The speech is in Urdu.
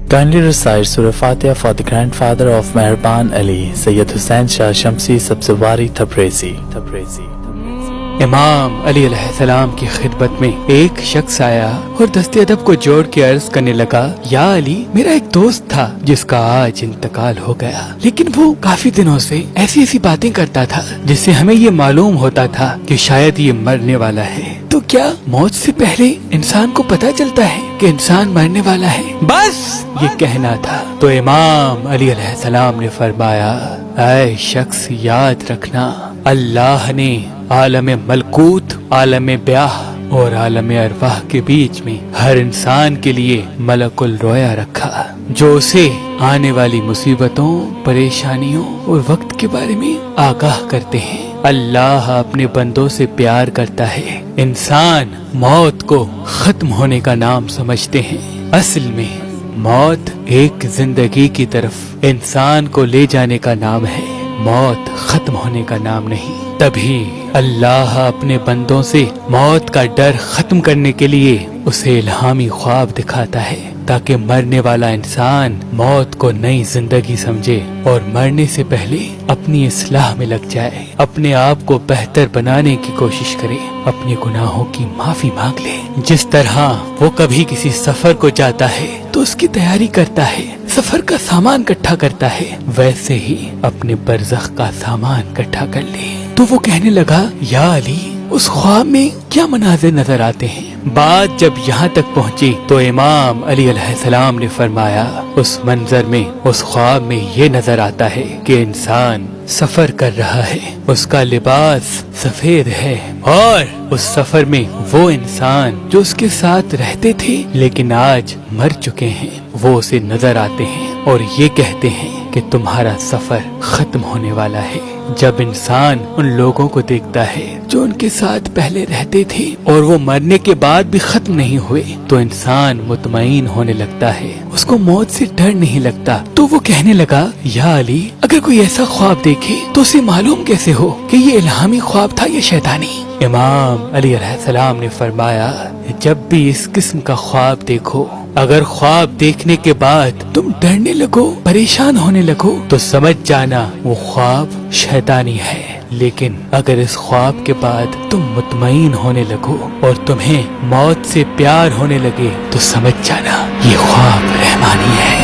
Kindly recite Surah Fatiha for the grandfather of Mehraban Ali, Sayyid Hussain Shah Shamsi Sabzawari Tabrizi. امام علی علیہ السلام کی خدمت میں ایک شخص آیا اور دست ادب کو جوڑ کے عرض کرنے لگا، یا علی، میرا ایک دوست تھا جس کا آج انتقال ہو گیا، لیکن وہ کافی دنوں سے ایسی باتیں کرتا تھا جس سے ہمیں یہ معلوم ہوتا تھا کہ شاید یہ مرنے والا ہے۔ تو کیا موت سے پہلے انسان کو پتہ چلتا ہے کہ انسان مرنے والا ہے؟ بس یہ کہنا تھا تو امام علی علیہ السلام نے فرمایا، اے شخص، یاد رکھنا، اللہ نے عالم ملکوت، عالم بیاہ اور عالم ارواح کے بیچ میں ہر انسان کے لیے ملک الرویا رکھا، جو اسے آنے والی مصیبتوں، پریشانیوں اور وقت کے بارے میں آگاہ کرتے ہیں۔ اللہ اپنے بندوں سے پیار کرتا ہے۔ انسان موت کو ختم ہونے کا نام سمجھتے ہیں، اصل میں موت ایک زندگی کی طرف انسان کو لے جانے کا نام ہے، موت ختم ہونے کا نام نہیں۔ تبھی اللہ اپنے بندوں سے موت کا ڈر ختم کرنے کے لیے اسے الہامی خواب دکھاتا ہے، تاکہ مرنے والا انسان موت کو نئی زندگی سمجھے اور مرنے سے پہلے اپنی اصلاح میں لگ جائے، اپنے آپ کو بہتر بنانے کی کوشش کرے، اپنے گناہوں کی معافی مانگ لے۔ جس طرح وہ کبھی کسی سفر کو جاتا ہے تو اس کی تیاری کرتا ہے، سفر کا سامان اکٹھا کرتا ہے، ویسے ہی اپنے برزخ کا سامان اکٹھا کر لے۔ تو وہ کہنے لگا، یا علی، اس خواب میں کیا مناظر نظر آتے ہیں؟ بات جب یہاں تک پہنچی تو امام علی علیہ السلام نے فرمایا، اس منظر میں، اس خواب میں یہ نظر آتا ہے کہ انسان سفر کر رہا ہے، اس کا لباس سفید ہے، اور اس سفر میں وہ انسان جو اس کے ساتھ رہتے تھے لیکن آج مر چکے ہیں، وہ اسے نظر آتے ہیں اور یہ کہتے ہیں کہ تمہارا سفر ختم ہونے والا ہے۔ جب انسان ان لوگوں کو دیکھتا ہے جو ان کے ساتھ پہلے رہتے تھے اور وہ مرنے کے بعد بھی ختم نہیں ہوئے، تو انسان مطمئن ہونے لگتا ہے، اس کو موت سے ڈر نہیں لگتا۔ تو وہ کہنے لگا، یا علی، اگر کوئی ایسا خواب دیکھے تو اسے معلوم کیسے ہو کہ یہ الہامی خواب تھا یا شیطانی؟ امام علی علیہ السلام نے فرمایا، جب بھی اس قسم کا خواب دیکھو، اگر خواب دیکھنے کے بعد تم ڈرنے لگو، پریشان ہونے لگو، تو سمجھ جانا وہ خواب شیطانی ہے، لیکن اگر اس خواب کے بعد تم مطمئن ہونے لگو اور تمہیں موت سے پیار ہونے لگے تو سمجھ جانا یہ خواب رحمانی ہے۔